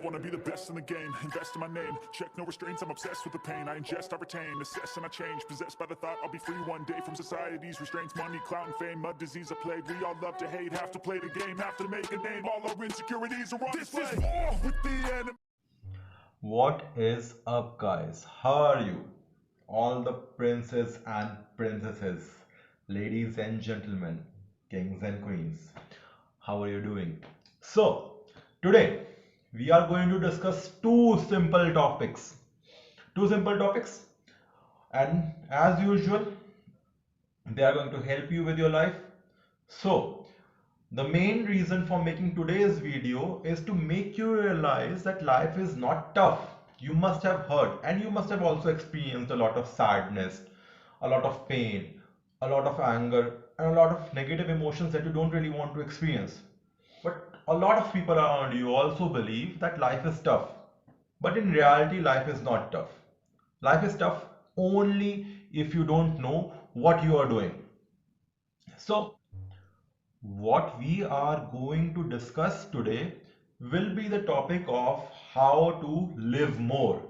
wanna be the best in the game, invest in my name, check no restraints, I'm obsessed with the pain. I ingest, I retain, assess and I change, possessed by the thought I'll be free one day from society's restraints. Money, clout, and fame, mud, disease, a plague. We all love to hate, have to play the game, have to make a name. All our insecurities are on display. This is war with the enemy. What is up, guys? How are you? All the princes and princesses, ladies and gentlemen, kings and queens, how are you doing? So, today we are going to discuss two simple topics. Two simple topics, and as usual, they are going to help you with your life. So, the main reason for making today's video is to make you realize that life is not tough. You must have heard and you must have also experienced a lot of sadness, a lot of pain, a lot of anger, and a lot of negative emotions that you don't really want to experience. But a lot of people around you also believe that life is tough. But in reality, life is not tough. Life is tough only if you don't know what you are doing. So, what we are going to discuss today will be the topic of how to live more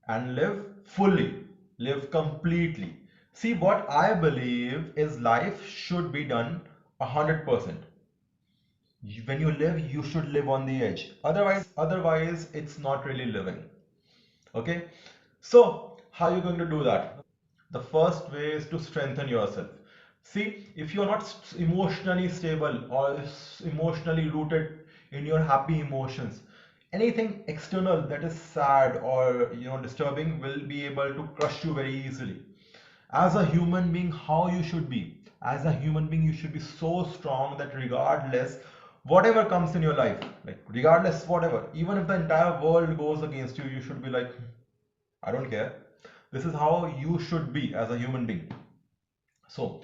and live fully, live completely. See, what I believe is life should be done 100%. When you live, you should live on the edge. Otherwise, it's not really living. Okay? So, how are you going to do that? The first way is to strengthen yourself. See, if you're not emotionally stable or emotionally rooted in your happy emotions, anything external that is sad or disturbing will be able to crush you very easily. As a human being, how you should be? As a human being, you should be so strong that regardless whatever comes in your life, like regardless whatever, even if the entire world goes against you, you should be like, I don't care. This is how you should be as a human being. So,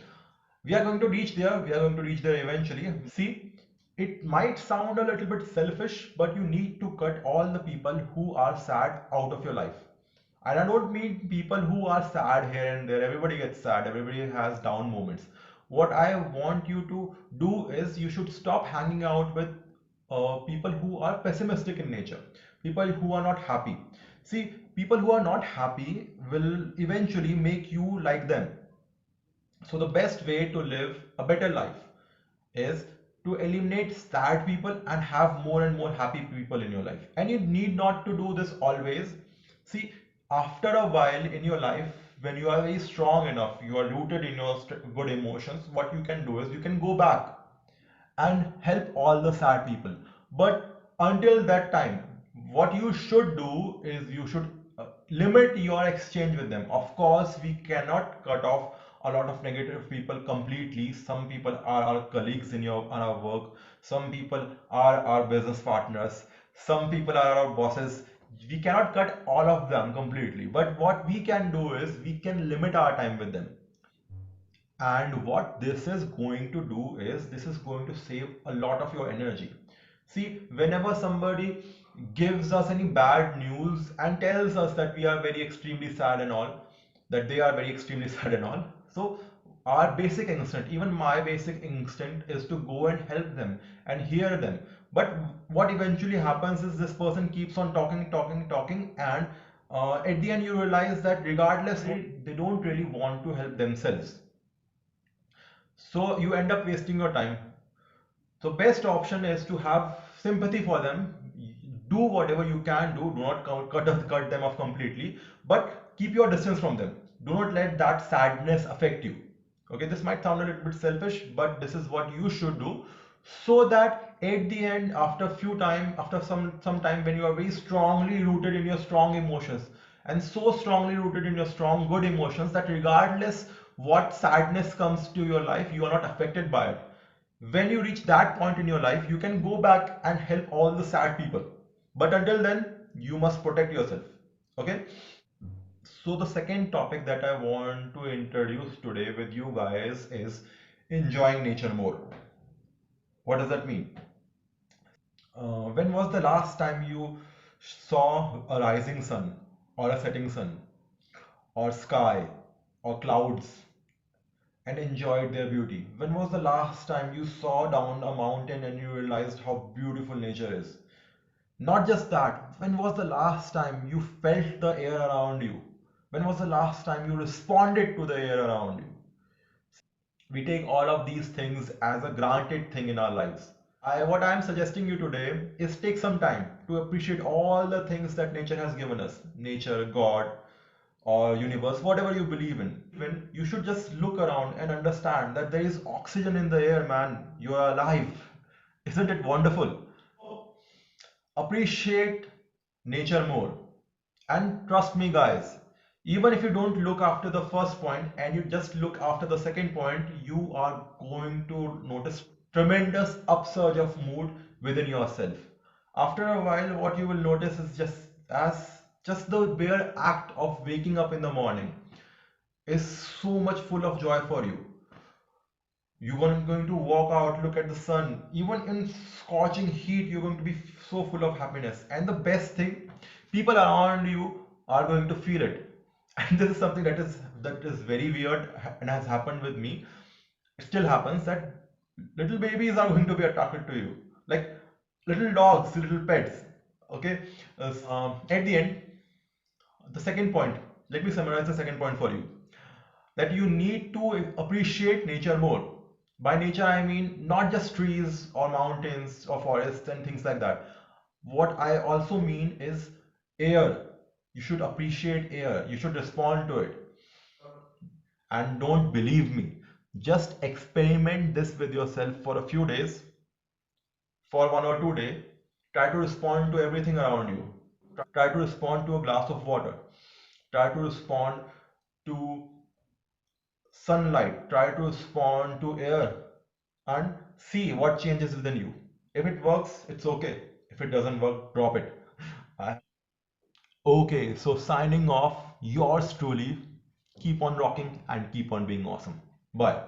we are going to reach there. We are going to reach there eventually. See, it might sound a little bit selfish, but you need to cut all the people who are sad out of your life. And I don't mean people who are sad here and there. Everybody gets sad. Everybody has down moments. What I want you to do is you should stop hanging out with people who are pessimistic in nature, people who are not happy. See, people who are not happy will eventually make you like them. So the best way to live a better life is to eliminate sad people and have more and more happy people in your life. And you need not to do this always. See, after a while in your life, when you are very strong enough, you are rooted in your good emotions, what you can do is you can go back and help all the sad people. But until that time, what you should do is you should limit your exchange with them. Of course, we cannot cut off a lot of negative people completely. Some people are our colleagues on our work. Some people are our business partners. Some people are our bosses. We cannot cut all of them completely. But what we can do is we can limit our time with them. And what this is going to do is this is going to save a lot of your energy. See, whenever somebody gives us any bad news and tells us that we are very extremely sad and all, that they are very extremely sad and all, so our basic instinct, even my basic instinct, is to go and help them and hear them. But what eventually happens is this person keeps on talking, and at the end you realize that regardless, they don't really want to help themselves, so you end up wasting your time. So best option is to have sympathy for them. Do whatever you can do. Do not cut them off completely, but keep your distance from them. Do not let that sadness affect you. Okay, this might sound a little bit selfish, but this is what you should do, so that at the end, after some time, when you are very strongly rooted in your strong emotions, and so strongly rooted in your strong good emotions, that regardless what sadness comes to your life, you are not affected by it. When you reach that point in your life, you can go back and help all the sad people. But until then, you must protect yourself. Okay? So the second topic that I want to introduce today with you guys is enjoying nature more. What does that mean? When was the last time you saw a rising sun or a setting sun or sky or clouds and enjoyed their beauty? When was the last time you saw down a mountain and you realized how beautiful nature is? Not just that, when was the last time you felt the air around you? When was the last time you responded to the air around you? We take all of these things as a granted thing in our lives. What I'm suggesting you today is take some time to appreciate all the things that nature has given us. Nature, God, or universe, whatever you believe in. When you should just look around and understand that there is oxygen in the air, man. You are alive. Isn't it wonderful? Appreciate nature more. And trust me, guys, even if you don't look after the first point and you just look after the second point, you are going to notice tremendous upsurge of mood within yourself. After a while, what you will notice is just the bare act of waking up in the morning is so much full of joy for you. You're going to walk out, look at the sun. Even in scorching heat, you're going to be so full of happiness. And the best thing, people around you are going to feel it. And this is something that is very weird and has happened with me. It still happens that little babies are going to be attracted to you, like little dogs, little pets. Okay. At the end, the second point. Let me summarize the second point for you that you need to appreciate nature more. By nature, I mean not just trees or mountains or forests and things like that. What I also mean is air. You should appreciate air. You should respond to it. And don't believe me. Just experiment this with yourself for a few days, for 1 or 2 days. Try to respond to everything around you. Try to respond to a glass of water. Try to respond to sunlight, try to respond to air and see what changes within you. If it works, it's okay. If it doesn't work, drop it. Okay, so signing off, yours truly. Keep on rocking and keep on being awesome. Bye.